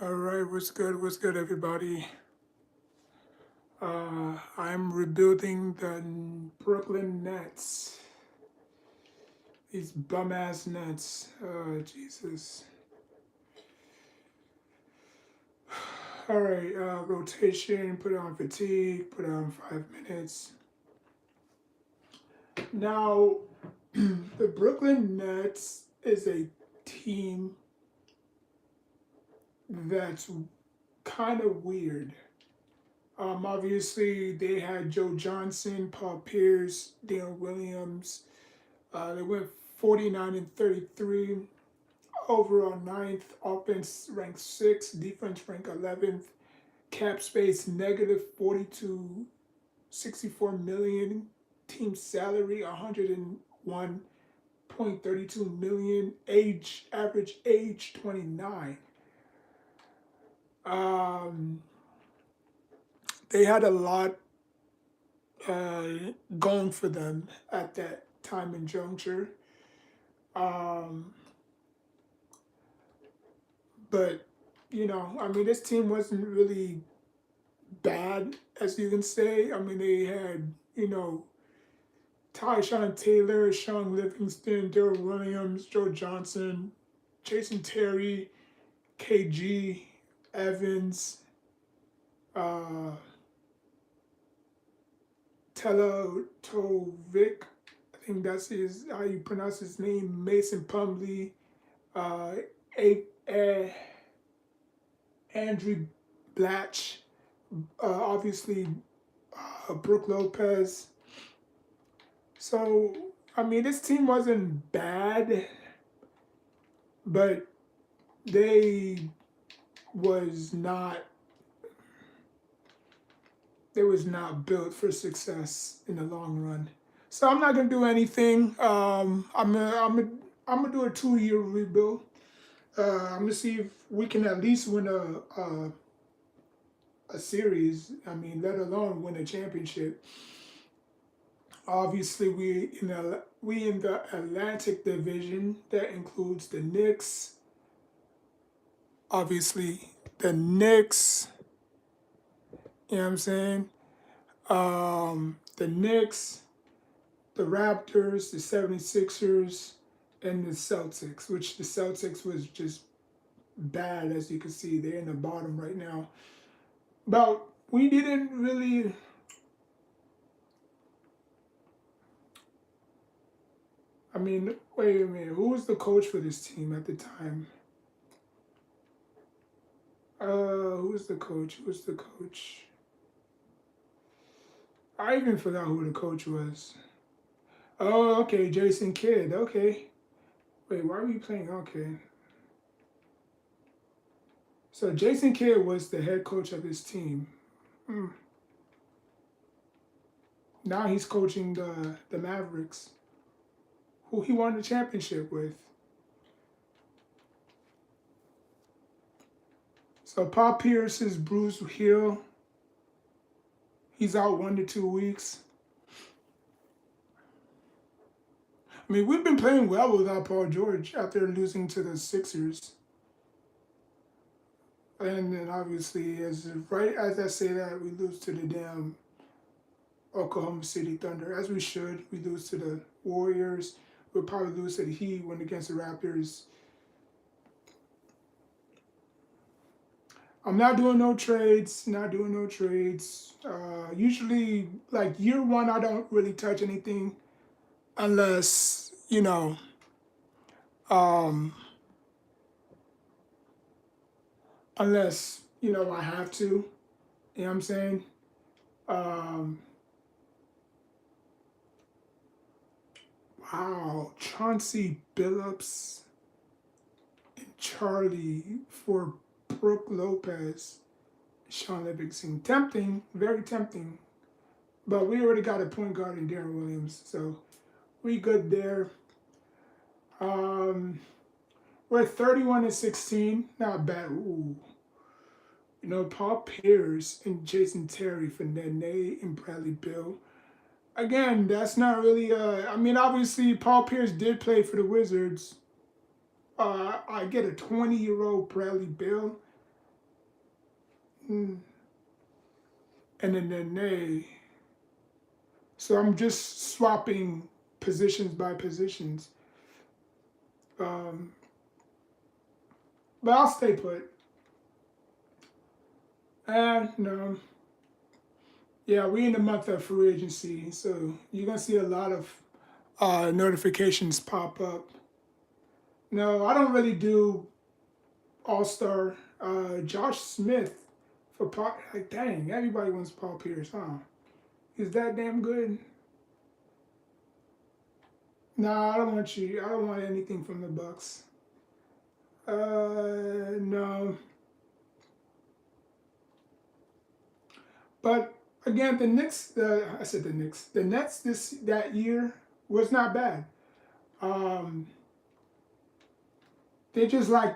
All right, what's good? What's good, everybody? I'm rebuilding the Brooklyn Nets. These bum ass Nets. Jesus. All right, rotation, put on fatigue, put on 5 minutes. Now, the Brooklyn Nets is a team that's kind of weird. Obviously, they had Joe Johnson, Paul Pierce, Daniel Williams. They went 49-33. Overall ninth. Offense ranked sixth. Defense ranked 11th. Cap space negative 42.64 million. Team salary 101.32 million. Average age 29. Um, they had a lot uh, going for them at that time and juncture. Um, but I mean, this team wasn't really bad, as you can say. I mean, they had Tyshawn Taylor, Sean Livingston, Daryl Williams, Joe Johnson, Jason Terry, KG, Evans, uh, Teletovic. I think that's how you pronounce his name. Mason Plumlee, uh, a, a, Andrew Blatch, obviously Brooke Lopez. So, I mean, this team wasn't bad, but they was not they was not built for success in the long run. So I'm not gonna do anything. I'm gonna do a 2 year rebuild. I'm gonna see if we can at least win a series. I mean, let alone win a championship. Obviously, we in the Atlantic Division. That includes the Knicks. Obviously, the Knicks. You know what I'm saying? The Knicks, the Raptors, the 76ers, and the Celtics, which the Celtics was just bad, as you can see. They're in the bottom right now. But we didn't really. I mean, wait a minute. Who was the coach for this team at the time? Who was the coach? Who was the coach? I even forgot who the coach was. Oh, okay, Jason Kidd. Okay. Wait, why were you playing? Okay. So Jason Kidd was the head coach of this team. Hmm. Now he's coaching the Mavericks, who he won the championship with. So Paul Pierce is Bruce Hill. He's out 1 to 2 weeks. I mean, we've been playing well without Paul George after losing to the Sixers. And then obviously, right as I say that, we lose to the damn Oklahoma City Thunder, as we should. We lose to the Warriors. We'll probably lose to the Heat when against the Raptors. I'm not doing no trades. Not doing no trades. Usually, like year one, I don't really touch anything unless um, I have to. You know what I'm saying? Um, wow, Chauncey Billups and Charlie for Brooke Lopez, Sean Livingston. Tempting, very tempting. But we already got a point guard in Darren Williams, so we good there. Um, we're 31-16, not bad. Ooh. Paul Pierce and Jason Terry for Nene and Bradley Bill. Again, that's not really. I mean, obviously, Paul Pierce did play for the Wizards. I get a 20-year-old Bradley Bill. Mm. And then they. So I'm just swapping positions by positions. Um, but I'll stay put. And no, yeah, we in the month of free agency, so you're gonna see a lot of notifications pop up. No, I don't really do All Star. Josh Smith for Paul. Like, dang, everybody wants Paul Pierce, huh? Is that damn good? Nah, I don't want you. I don't want anything from the Bucks. No. But again, the Knicks. I said the Knicks. The Nets that year was not bad. Um, they just like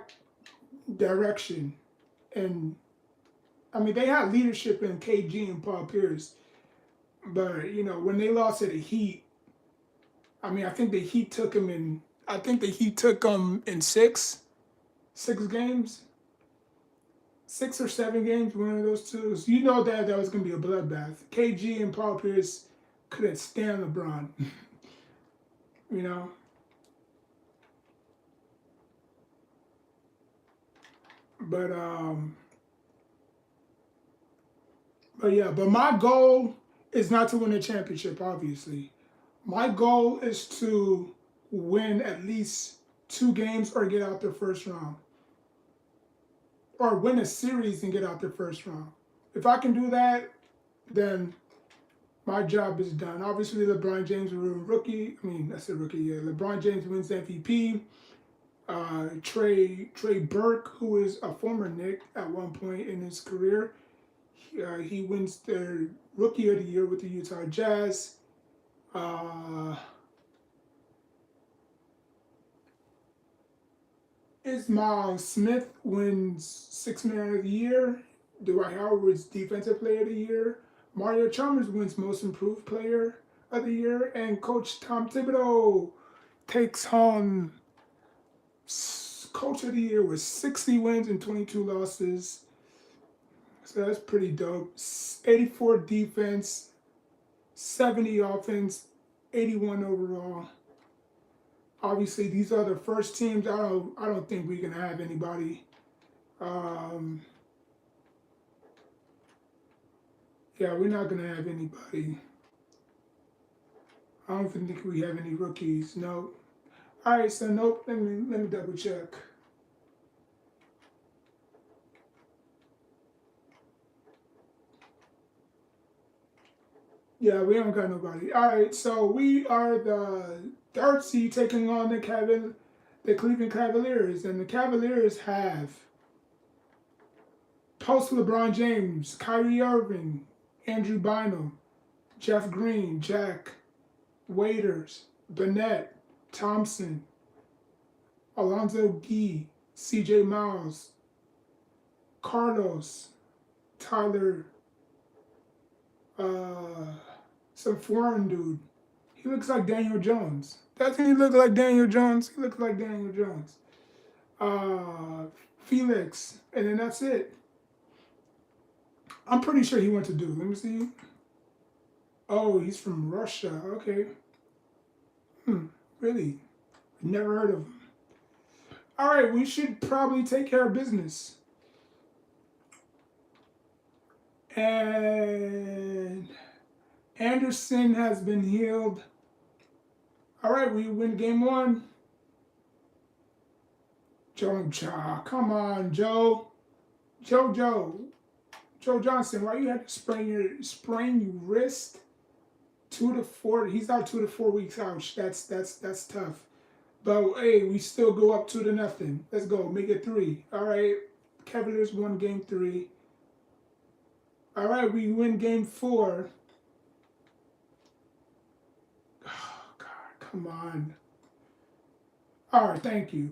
direction, and I mean they had leadership in KG and Paul Pierce. But when they lost to the Heat, I mean I think the Heat took him in. I think the Heat took him in six games, 6 or 7 games, one of those two. So that was gonna be a bloodbath. KG and Paul Pierce couldn't stand LeBron. you know, but my goal is not to win a championship. Obviously, my goal is to win at least 2 games or get out the first round, or win a series and get out the first round. If I can do that, then my job is done. Obviously, LeBron James will win rookie. I mean, that's a rookie. Yeah, LeBron James wins MVP. Trey Burke, who is a former Knick at one point in his career, he wins the Rookie of the Year with the Utah Jazz. Ismail Smith wins Sixth Man of the Year. Dwight Howard wins Defensive Player of the Year. Mario Chalmers wins Most Improved Player of the Year. And Coach Tom Thibodeau takes home Coach of the Year with 60 wins and 22 losses. So that's pretty dope. 84 defense, 70 offense, 81 overall. Obviously, these are the first teams. I don't think we can have anybody. Yeah, we're not gonna have anybody. I don't think we have any rookies. No. All right, so nope. Let me double check. Yeah, we don't got nobody. All right, so we are the third seed taking on the Cleveland Cavaliers, and the Cavaliers have post LeBron James, Kyrie Irving, Andrew Bynum, Jeff Green, Jack Waiters, Bennett, Thompson, Alonzo Gee, C.J. Miles, Carlos, Tyler, some foreign dude. He looks like Daniel Jones. Doesn't he look like Daniel Jones? He looks like Daniel Jones. Felix, and then that's it. I'm pretty sure he went to Duke. Let me see. Oh, he's from Russia. Okay. Really? Never heard of him. All right, we should probably take care of business. And Anderson has been healed. All right, we win game 1. Joe, come on, Joe. Joe Johnson, why you had to sprain your wrist? 2 to 4. He's out 2 to 4 weeks. Ouch. That's tough. But hey, we still go up 2-0. Let's go. Make it 3. All right. Cavaliers won game 3. All right, we win game 4. Oh God, come on. All right, thank you.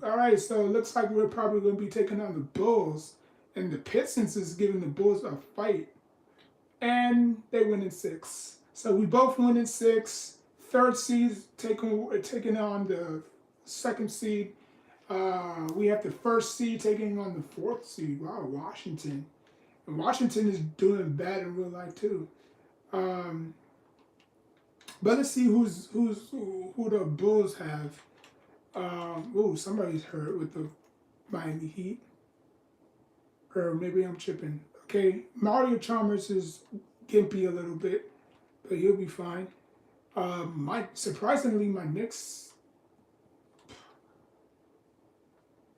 All right, so it looks like we're probably going to be taking on the Bulls, and the Pistons is giving the Bulls a fight, and they win in 6. So we both win in 6. Third seed taking on the second seed. We have the first seed taking on the fourth seed. Wow, Washington. And Washington is doing bad in real life too. Um, but let's see who the Bulls have. Somebody's hurt with the Miami Heat, or maybe I'm tripping. Okay, Mario Chalmers is gimpy a little bit, but he'll be fine. My surprisingly, my Knicks.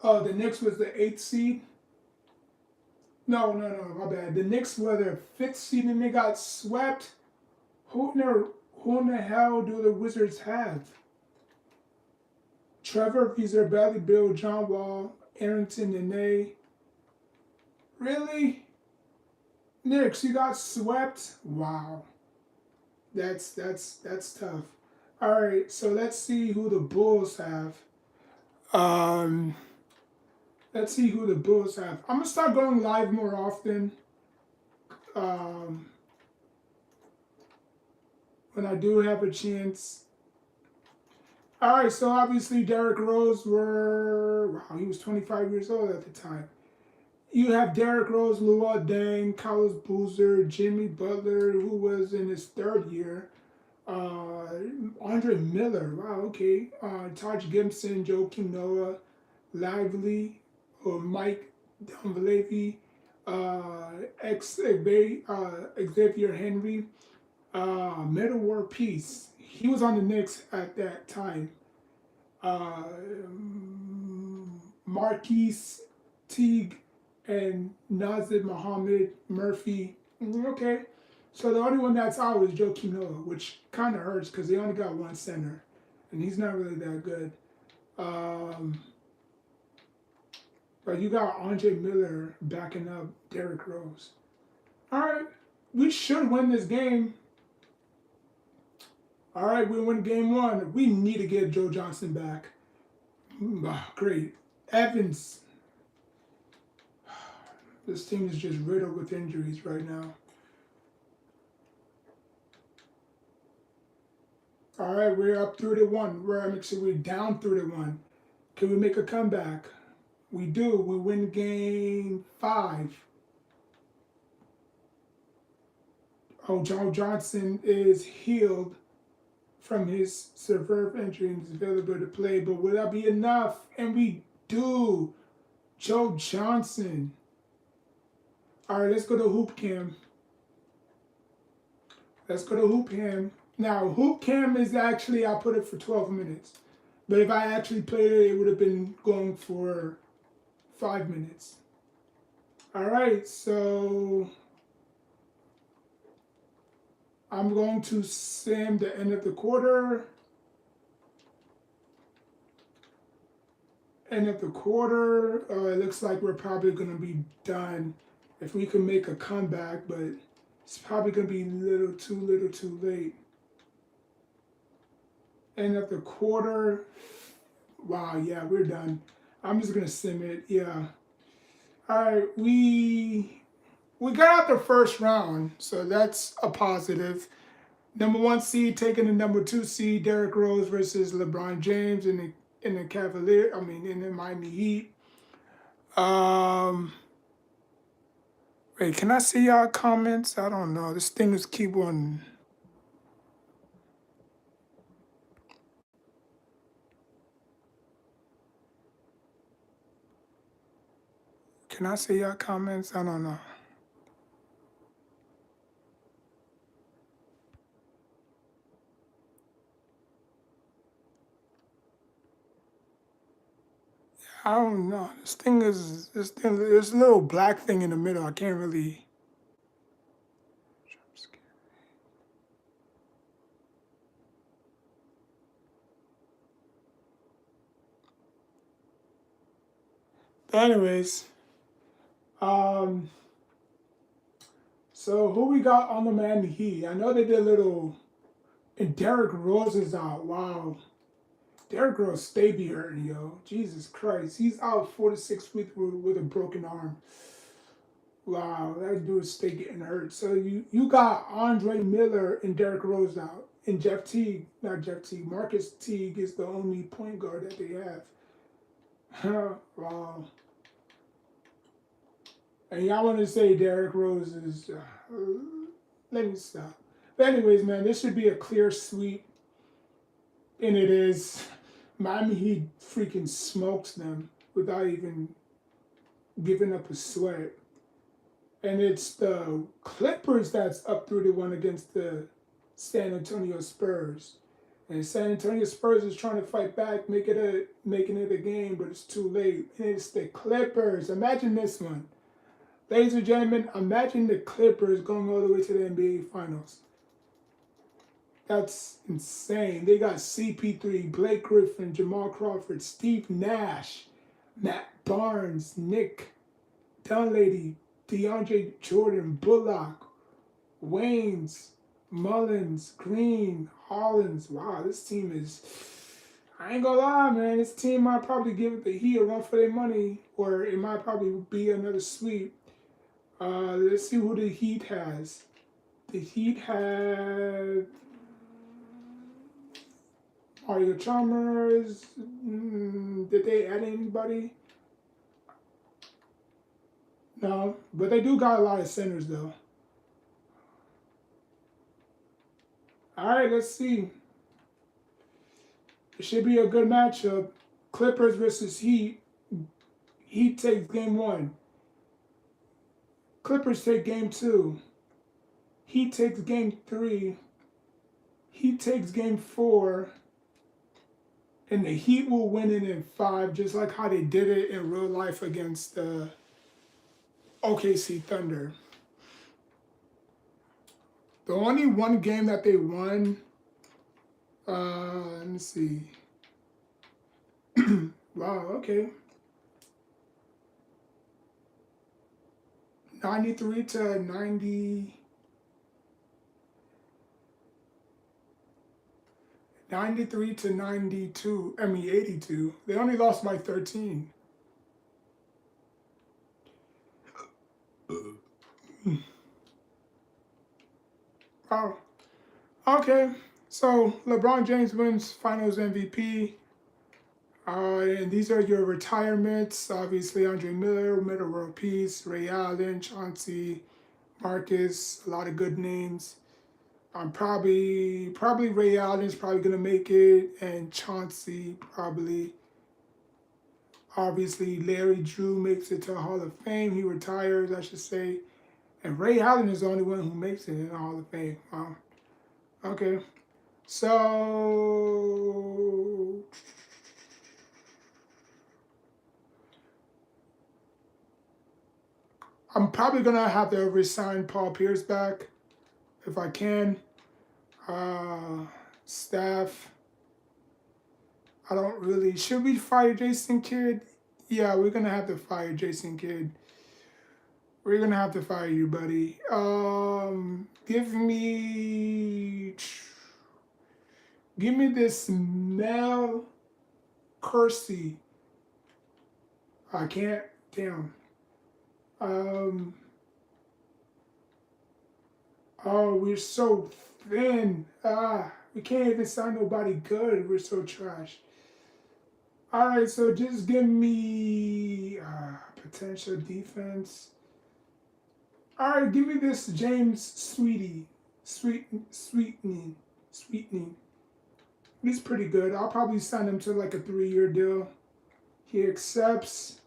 Oh, the Knicks was the eighth seed. No, my bad. The Knicks were the fifth seed and they got swept. Who in the hell do the Wizards have? Trevor Feezer, Bradley Bill, John Wall, Arrington, Nene. Really? Knicks, you got swept? Wow. That's tough. All right, so let's see who the Bulls have. Um, let's see who the Bulls have. I'm gonna start going live more often. Um, when I do have a chance. All right, so obviously Derrick Rose he was 25 years old at the time. You have Derrick Rose, Luol Deng, Carlos Boozer, Jimmy Butler, who was in his third year. Andre Miller, wow, okay. Taj Gibson, Joakim Noah, Lively, or Mike Dunleavy, Xavier Henry, Metal War Peace. He was on the Knicks at that time. Uh, Marquise Teague and Nazib Muhammad Murphy. Okay. So the only one that's out is Joakim Noah, which kind of hurts because they only got one center, and he's not really that good. Um, but you got Andre Miller backing up Derrick Rose. All right, we should win this game. All right, we win game one. We need to get Joe Johnson back. Great. Evans. This team is just riddled with injuries right now. All right, we're up 3-1. We're down 3-1. Can we make a comeback? We do. We win game 5. Oh, Joe Johnson is healed from his severe injury and is available to play. But will that be enough? And we do. Joe Johnson. All right, let's go to Hoop Cam. Let's go to Hoop Cam. Now, Hoop Cam is actually, I put it for 12 minutes. But if I actually played it, it would have been going for 5 minutes. All right, so I'm going to sim the end of the quarter. End of the quarter. It looks like we're probably going to be done if we can make a comeback, but it's probably going to be little too late. End of the quarter. Wow, yeah, we're done. I'm just going to sim it, yeah. All right, we got out the first round, so that's a positive. Number 1 seed taking the number 2 seed, Derrick Rose versus LeBron James in the in the Miami Heat. Wait, can I see y'all comments? I don't know. This thing is keep on. Can I see y'all comments? I don't know. I don't know. There's a little black thing in the middle. I can't really. But anyways, um, so who we got on the Miami Heat? I know they did a little. And Derrick Rose is out. Wow. Derrick Rose stay be hurting, yo. Jesus Christ. He's out 4 to 6 weeks with a broken arm. Wow, that dude stay getting hurt. So you got Andre Miller and Derrick Rose out. And Marcus Teague is the only point guard that they have. Wow. And y'all want to say Derrick Rose is. Let me stop. But anyways, man, this should be a clear sweep, and it is. Miami Heat freaking smokes them without even giving up a sweat. And it's the Clippers that's up 3-1 against the San Antonio Spurs. And San Antonio Spurs is trying to fight back, making it a game, but it's too late. And it's the Clippers. Imagine this one. Ladies and gentlemen, imagine the Clippers going all the way to the NBA Finals. That's insane. They got CP3, Blake Griffin, Jamal Crawford, Steve Nash, Matt Barnes, Nick Dunleavy, DeAndre Jordan, Bullock, Waynes, Mullins, Green, Hollins. Wow, this team is. I ain't gonna lie, man. This team might probably give the Heat a run for their money, or it might probably be another sweep. Let's see who the Heat has. The Heat have Mario Chalmers. Did they add anybody? No, but they do got a lot of centers though. All right, let's see. It should be a good matchup. Clippers versus Heat. Heat takes game 1. Clippers take game 2. Heat takes game 3. Heat takes game 4. And the Heat will win it in 5, just like how they did it in real life against the OKC Thunder. The only one game that they won, let me see. Wow, okay. 93 to 90. 93 to 92. 82. They only lost by 13. Wow. Okay. So LeBron James wins Finals MVP. And these are your retirements. Obviously, Andre Miller, Metta World Peace, Ray Allen, Chauncey, Marcus, a lot of good names. Probably Ray Allen's probably gonna make it, and Chauncey probably. Obviously, Larry Drew makes it to Hall of Fame. He retires, I should say, and Ray Allen is the only one who makes it in the Hall of Fame. Wow. Okay, so I'm probably gonna have to resign Paul Pierce back if I can. Staff. I don't really. Should we fire Jason Kidd? Yeah, we're gonna have to fire Jason Kidd. We're gonna have to fire you, buddy. Give me this Mel Kersey. I can't. Damn. Oh, we're so thin. We can't even sign nobody good. We're so trash. All right, so just give me potential defense. All right, give me this James Sweetening. He's pretty good. I'll probably sign him to like a 3-year deal. He accepts.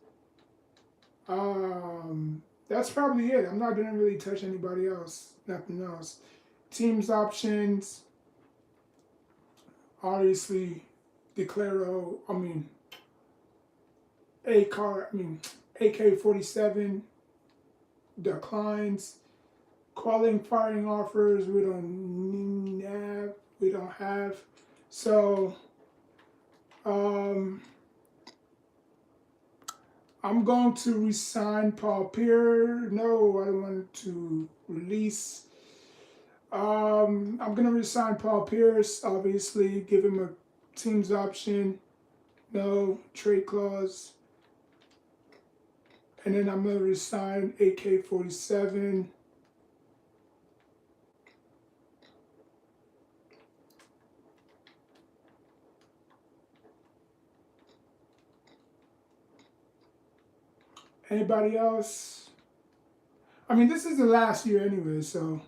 That's probably it. I'm not gonna really touch anybody else. Nothing else. Teams options. Obviously, Declaro. AK-47 declines. Qualifying offers we don't have. So I'm going to resign Paul Pierce. No, I don't want to release. I'm gonna resign Paul Pierce. Obviously, give him a team's option. No trade clause. And then I'm gonna resign AK-47. Anybody else? I mean, this is the last year anyway, so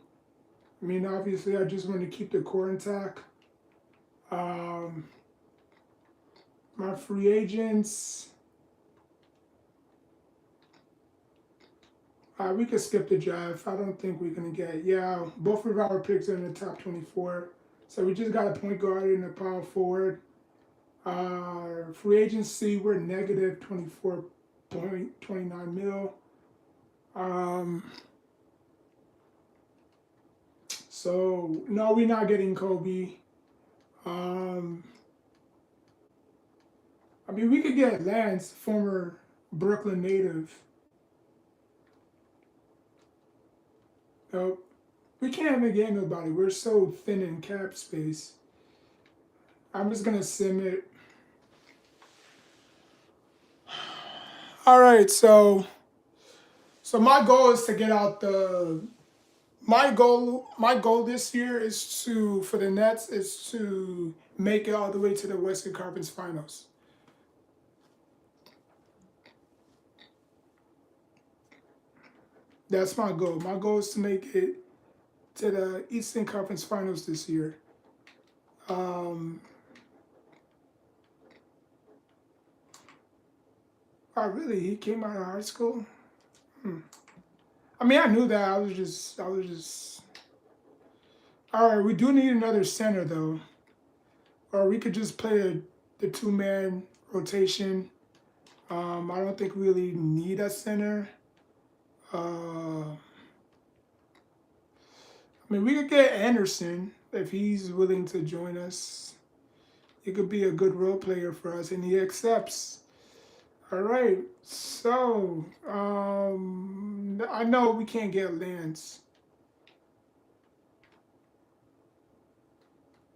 I mean, obviously, I just want to keep the core intact. Um, my free agents, we could skip the draft. I don't think we're gonna get. Yeah, both of our picks are in the top 24, so we just got a point guard and a power forward. Free agency, we're negative 24.29 mil. So no, we're not getting Kobe. Um, I mean, we could get Lance, former Brooklyn native. Nope. We can't even get nobody. We're so thin in cap space. I'm just gonna sim it. All right, so my goal is to get out the. My goal this year is to for the Nets is to make it all the way to the Western Conference Finals. That's my goal. My goal is to make it to the Eastern Conference Finals this year. Um, oh, really? He came out of high school? I mean, I knew that. I was just. All right, we do need another center, though. Or we could just play the two-man rotation. I don't think we really need a center. I mean, we could get Anderson if he's willing to join us. He could be a good role player for us, and he accepts. All right, so I know we can't get Lance.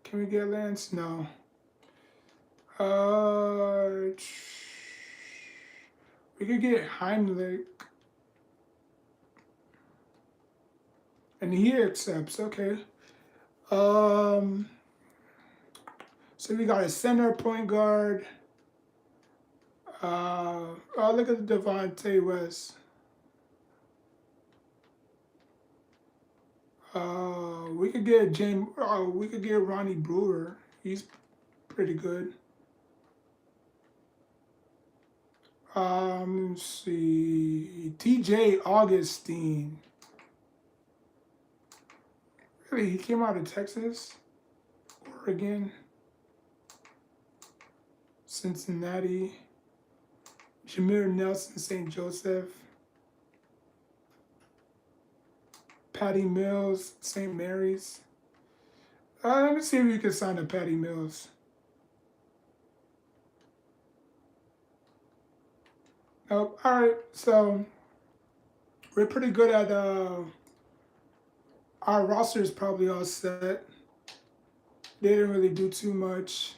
Can we get Lance? No. We could get Heimlich, and he accepts. Okay. Um, so we got a center, point guard. Oh, look at Devontae West. We could get James. We could get Ronnie Brewer. He's pretty good. Let's see. T.J. Augustine. Really, he came out of Texas, Oregon, Cincinnati. Jameer Nelson, St. Joseph. Patty Mills, St. Mary's. Let me see if we can sign a Patty Mills. Nope. All right. So we're pretty good at. Our roster is probably all set. They didn't really do too much.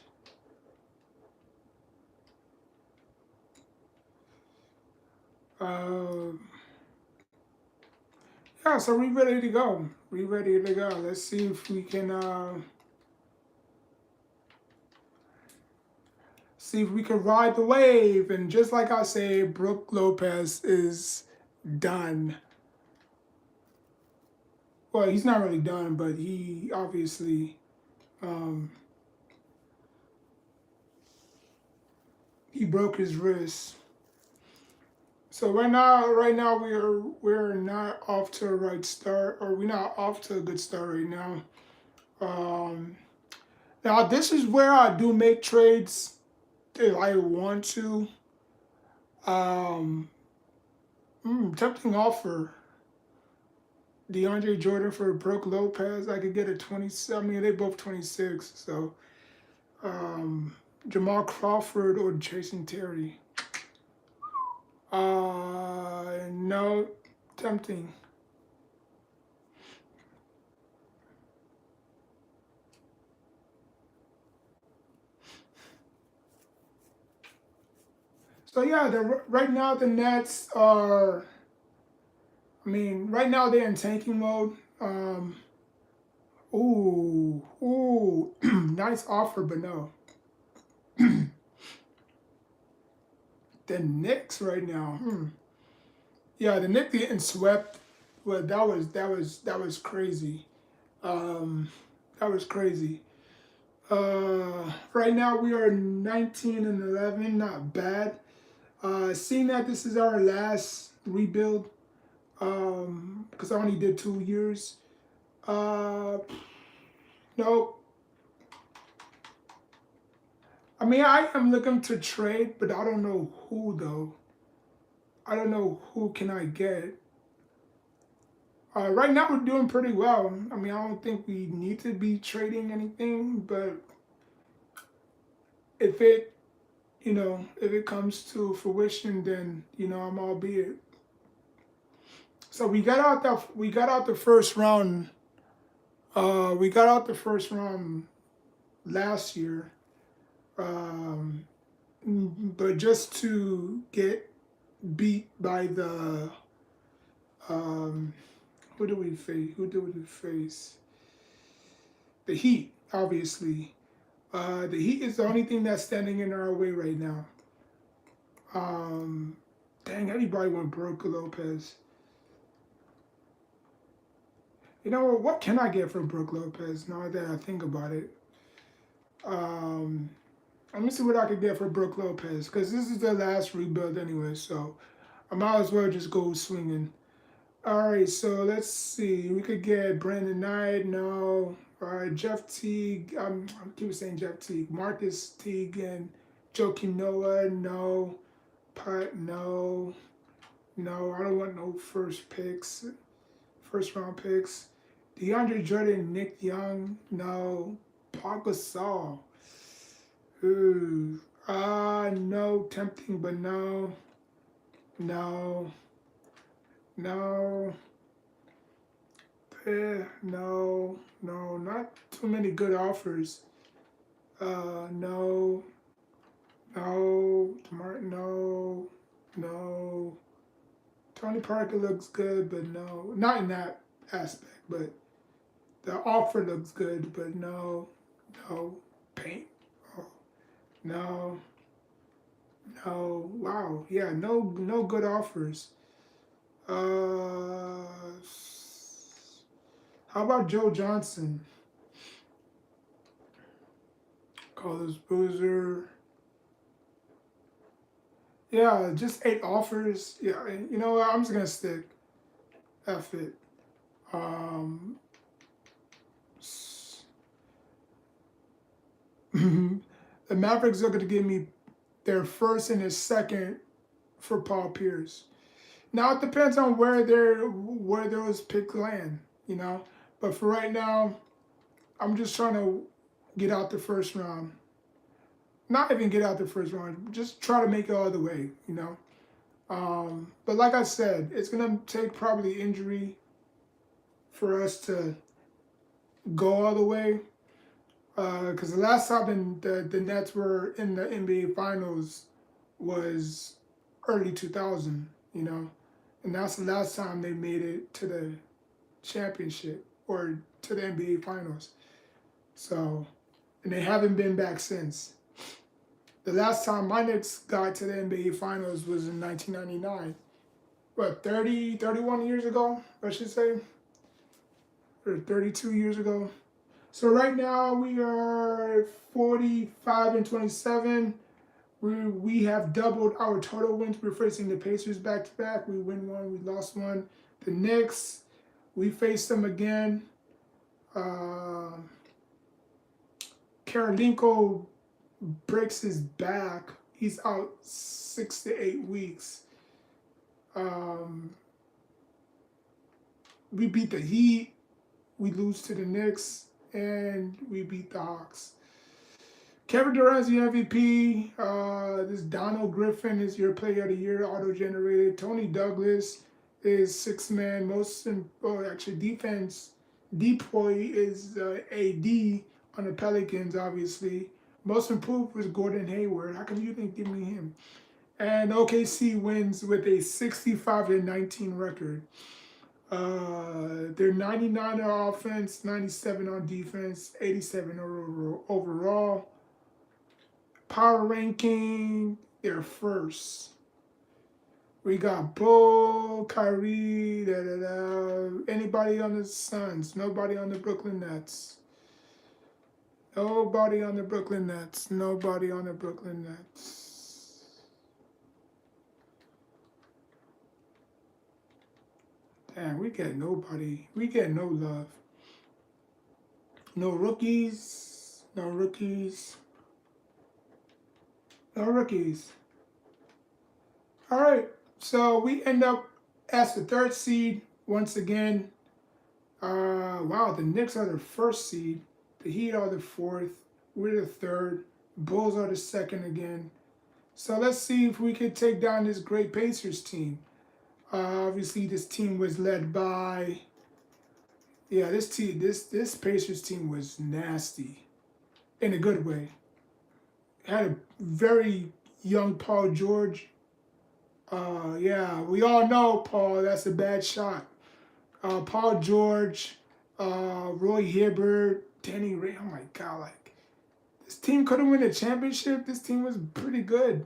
Yeah, so we ready to go. We ready to go. Let's see if we can see if we can ride the wave. And just like I say, Brooke Lopez is done. Well, he's not really done, but he obviously he broke his wrist. So right now we're not off to a right start, or we're not off to a good start right now. Now this is where I do make trades if I want to. Tempting offer. DeAndre Jordan for Brooke Lopez. I could get a 27. I mean, they both 26. So Jamal Crawford or Jason Terry. No, tempting. So yeah, right now the Nets are. I mean, right now they're in tanking mode. Ooh, nice offer, but no. The Knicks right now. Yeah, the Knicks getting swept. Well, that was crazy. Um, that was crazy. Right now we are 19-11, not bad. Seeing that this is our last rebuild, because I only did 2 years. Uh, no, I mean I am looking to trade, but I don't know who though. I don't know who can I get. Right now we're doing pretty well. I mean I don't think we need to be trading anything, but if it if it comes to fruition, then I'm all be it. So we got out the first round. We got out the first round last year, um, but just to get beat by the who do we face? Who do we face? The Heat, obviously. The Heat is the only thing that's standing in our way right now. Um, Dang, everybody went Brook Lopez. You know what can I get from Brook Lopez now that I think about it? Um, Let me see what I could get for Brook Lopez because this is the last rebuild anyway, so I might as well just go swinging. All right, so let's see. We could get Brandon Knight, no. All right, Jeff Teague. I keep saying Jeff Teague. Marcus Teague and Joakim Noah, no. Putt, no. No, I don't want no first round picks. DeAndre Jordan, Nick Young, no. Paul Gasol. Ooh. No, tempting, but no. No. No. No. No. Not too many good offers. No. No. No. No. Tony Parker looks good, but no. Not in that aspect, but the offer looks good, but no. No. Paint. Oh, no. No. Wow. Yeah. No good offers. Uh, how about Joe Johnson? Carlos Boozer. Yeah, just 8 offers. Yeah, and you know what? I'm just gonna stick. F it. Um, the Mavericks are gonna give me their first and their second for Paul Pierce. Now it depends on where those picks land, you know. But for right now, I'm just trying to get out the first round. Not even get out the first round. Just try to make it all the way, you know. But like I said, it's gonna take probably injury for us to go all the way. Because the last time the Nets were in the NBA Finals was early 2000, you know, and that's the last time they made it to the championship or to the NBA Finals. So, and they haven't been back since. The last time my Knicks got to the NBA Finals was in 1999. What, 31 years ago, I should say? Or 32 years ago? So right now we are 45-27. We have doubled our total wins. We're facing the Pacers back to back. We win one, we lost one. The Knicks, we face them again. Karolinko breaks his back. He's out 6 to 8 weeks. We beat the Heat. We lose to the Knicks, and we beat the Hawks. Kevin Durant's the MVP. This Donald Griffin is your Player of the Year, auto-generated. Tony Douglas is sixth man. Actually, defense deploy is AD on the Pelicans, obviously. Most improved was Gordon Hayward. How come you didn't give me him? And OKC wins with a 65-19 record. They're 99 on offense, 97 on defense, 87 overall. Power ranking, they're first. We got Bull, Kyrie, da da da. Anybody on the Suns? Nobody on the Brooklyn Nets. Nobody on the Brooklyn Nets. Nobody on the Brooklyn Nets. Damn, we get nobody. We get no love. No rookies. No rookies. No rookies. All right. So we end up as the third seed once again. Wow, the Knicks are the first seed. The Heat are the fourth. We're the third. Bulls are the second again. So let's see if we could take down this great Pacers team. Obviously, this team was led by. Yeah, this Pacers team was nasty, in a good way. Had a very young Paul George. Yeah, we all know Paul. That's a bad shot. Paul George, Roy Hibbert, Danny Ray. Oh my God! Like this team could have won a championship. This team was pretty good.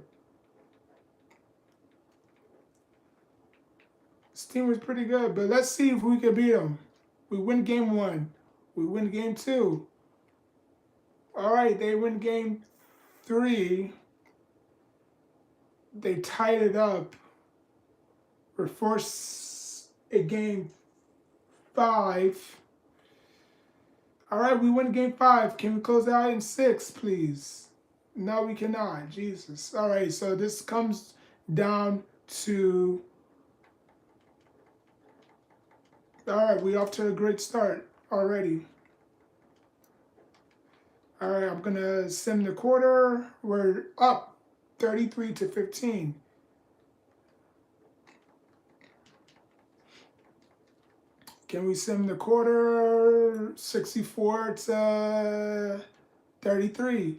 This team was pretty good. But let's see if we can beat them. We win game one. We win game two. All right, they win game three. They tied it up. We're forced a game five. All right, we win game five. Can we close out in six, please? No, we cannot. Jesus. All right, so this comes down to. All right, we off to a great start already. All right, I'm gonna sim the quarter. We're up 33-15. Can we sim the quarter? 64-33.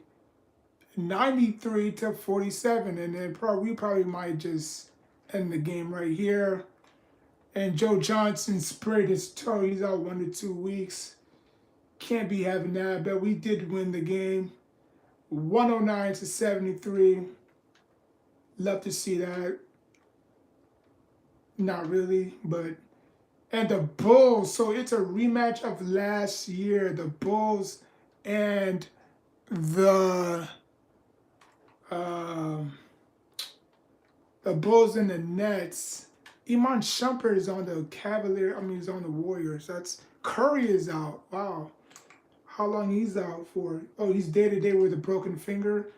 93-47. And then we probably might just end the game right here. And Joe Johnson sprained his toe. He's out 1 to 2 weeks. Can't be having that, but we did win the game. 109-73. Love to see that. Not really, but. And the Bulls, so it's a rematch of last year. The Bulls and the Bulls and the Nets. Iman Shumpert is on the he's on the Warriors. That's Curry is out. Wow. How long he's out for? Oh, he's day-to-day with a broken finger.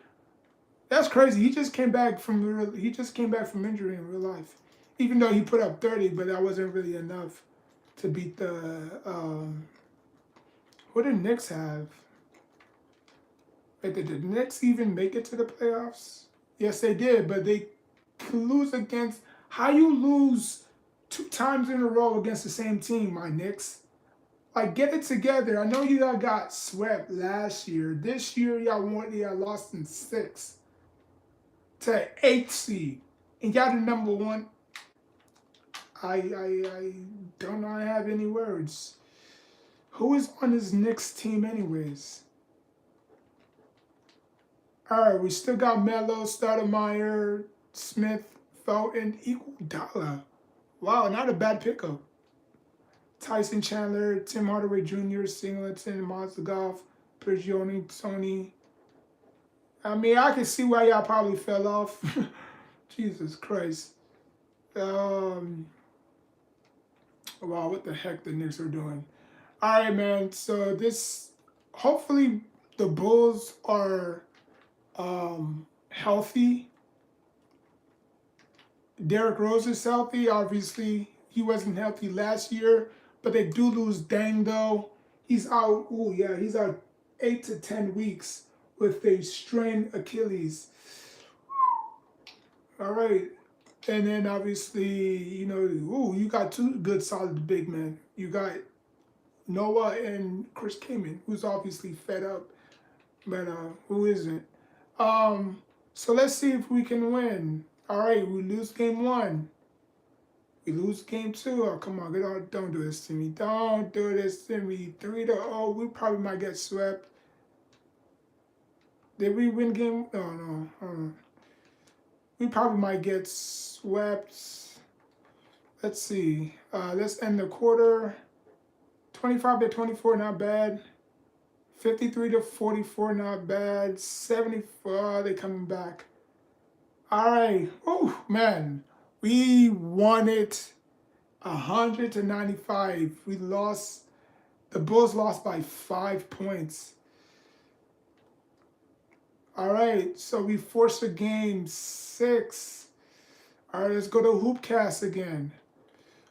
That's crazy. He just came back from injury in real life. Even though he put up 30, but that wasn't really enough to beat the what did Knicks have? Like, did the Knicks even make it to the playoffs? Yes, they did, but they lose against. How you lose 2 times in a row against the same team, my Knicks? Like, get it together. I know you got swept last year. This year, y'all lost in 6 to 8th seed, and y'all the number 1. I don't know. I have any words. Who is on this Knicks team, anyways? All right, we still got Melo, Stoudemire, Smith, Felton, Iguodala. Wow, not a bad pickup. Tyson Chandler, Tim Hardaway Jr., Singleton, Mozgov, Prigioni, Tony. I mean, I can see why y'all probably fell off. Jesus Christ. Wow, what the heck the Knicks are doing. All right, man. So hopefully the Bulls are healthy. Derrick Rose is healthy. Obviously, he wasn't healthy last year, but they do lose Deng, though. He's out. Oh, yeah, he's out 8 to 10 weeks with a strained Achilles. All right. And then, obviously, you got 2 good, solid big men. You got Noah and Chris Kaman, who's obviously fed up, but who isn't? So let's see if we can win. All right, we lose game 1. We lose game 2. Oh, come on, don't do this to me. Don't do this to me. 3-0. We probably might get swept. Did we win game? No. We probably might get swept. Let's see. Let's end the quarter. 25-24, not bad. 53-44, not bad. 74, they coming back. All right. Oh man, we won it 100-95. We lost. The Bulls lost by 5 points. All right, so we forced a game 6. All right, let's go to Hoopcast again.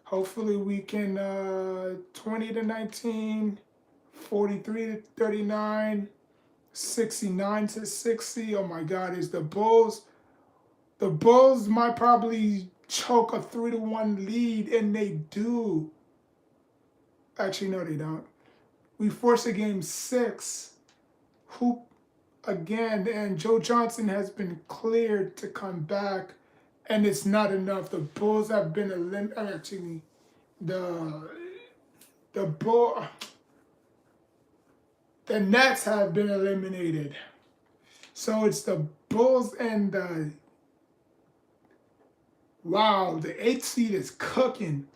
Hopefully we can 20-19, 43-39, 69-60. Oh my God, is the Bulls? The Bulls might probably choke a 3-1 lead, and they do. Actually, no, they don't. We force a game 6. Hoop again, and Joe Johnson has been cleared to come back, and it's not enough. The Bulls have been eliminated. Actually, the Nets have been eliminated. So it's the Bulls and the wow, the 8th seed is cooking.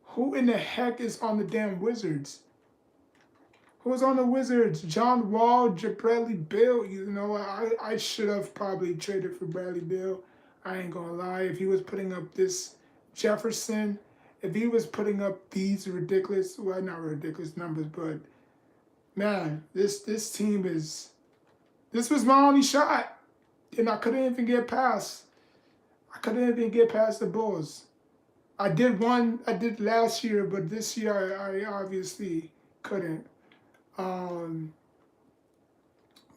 Who in the heck is on the damn Wizards? Who's on the Wizards? John Wall, Bradley Beal. You know, I should have probably traded for Bradley Beal. I ain't gonna lie. If he was putting up this Jefferson, if he was putting up these ridiculous, well, not ridiculous numbers, but man, this team is. This was my only shot, and I couldn't even get past. I couldn't even get past the Bulls. I did last year, but this year I obviously couldn't.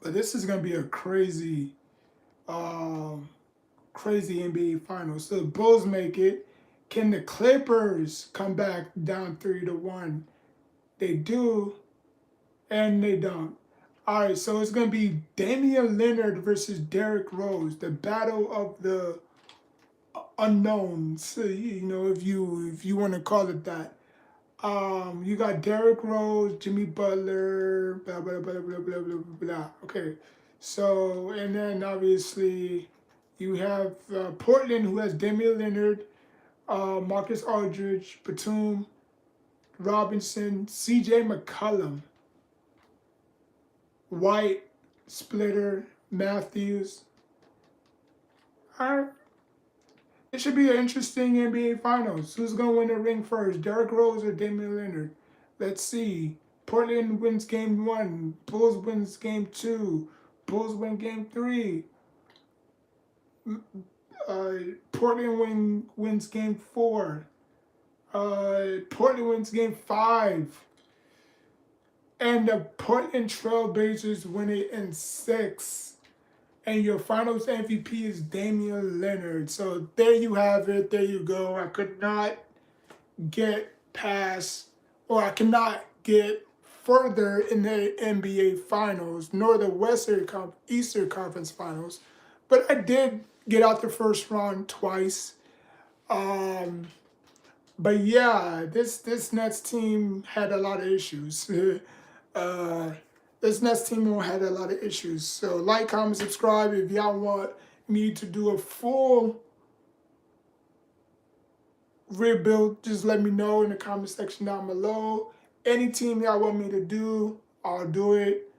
But this is gonna be a crazy NBA Finals. So the Bulls make it. Can the Clippers come back down 3-1? They do, and they don't. All right, so it's gonna be Damian Lillard versus Derrick Rose, the battle of the unknowns. You know, if you want to call it that. You got Derrick Rose, Jimmy Butler, blah blah blah blah blah blah blah blah. Okay, so and then obviously you have Portland, who has Damian Lillard, Marcus Aldridge, Batum, Robinson, C.J. McCollum, White, Splitter, Matthews. All right. It should be an interesting NBA Finals. Who's going to win the ring first, Derrick Rose or Damian Lillard? Let's see. Portland wins game 1. Bulls wins game 2. Bulls win game 3. Portland wins game 4. Portland wins game 5. And the Portland Trailblazers win it in 6. And your finals MVP is Damian Lillard. So there you have it. There you go. I could not get past, or I cannot get further in the NBA Finals, nor the Eastern Conference Finals. But I did get out the first round twice. But yeah, this Nets team had a lot of issues. This Nets team had a lot of issues. So like, comment, subscribe if y'all want me to do a full rebuild. Just let me know in the comment section down below. Any team y'all want me to do, I'll do it.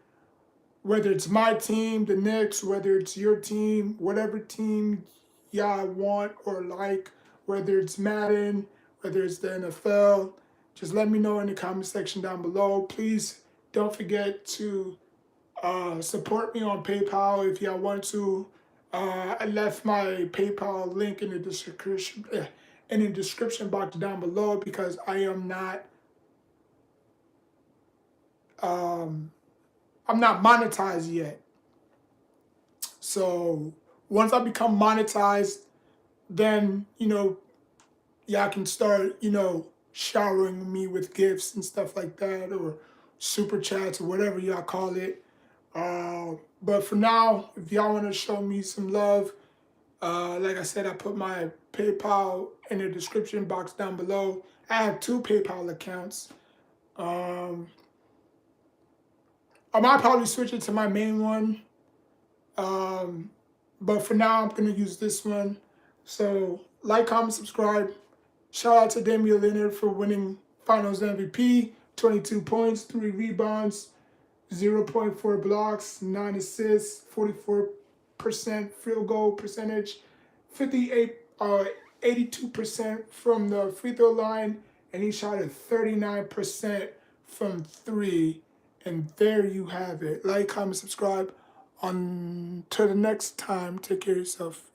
Whether it's my team, the Knicks, whether it's your team, whatever team y'all want or like, whether it's Madden, whether it's the NFL, just let me know in the comment section down below. Please don't forget to support me on PayPal if y'all want to. I left my PayPal link in the description box down below because I am not I'm not monetized yet. So once I become monetized, then y'all can start showering me with gifts and stuff like that, or super chats or whatever y'all call it. But for now, if y'all want to show me some love, like I said, I put my PayPal in the description box down below. I have 2 PayPal accounts. I might probably switch it to my main one. But for now, I'm going to use this one. So like, comment, subscribe. Shout out to Damian Lillard for winning Finals MVP. 22 points, 3 rebounds, 0.4 blocks, 9 assists, 44% field goal percentage, 82% from the free throw line, and he shot at 39% from 3. And there you have it. Like, comment, subscribe. Until the next time, take care of yourself.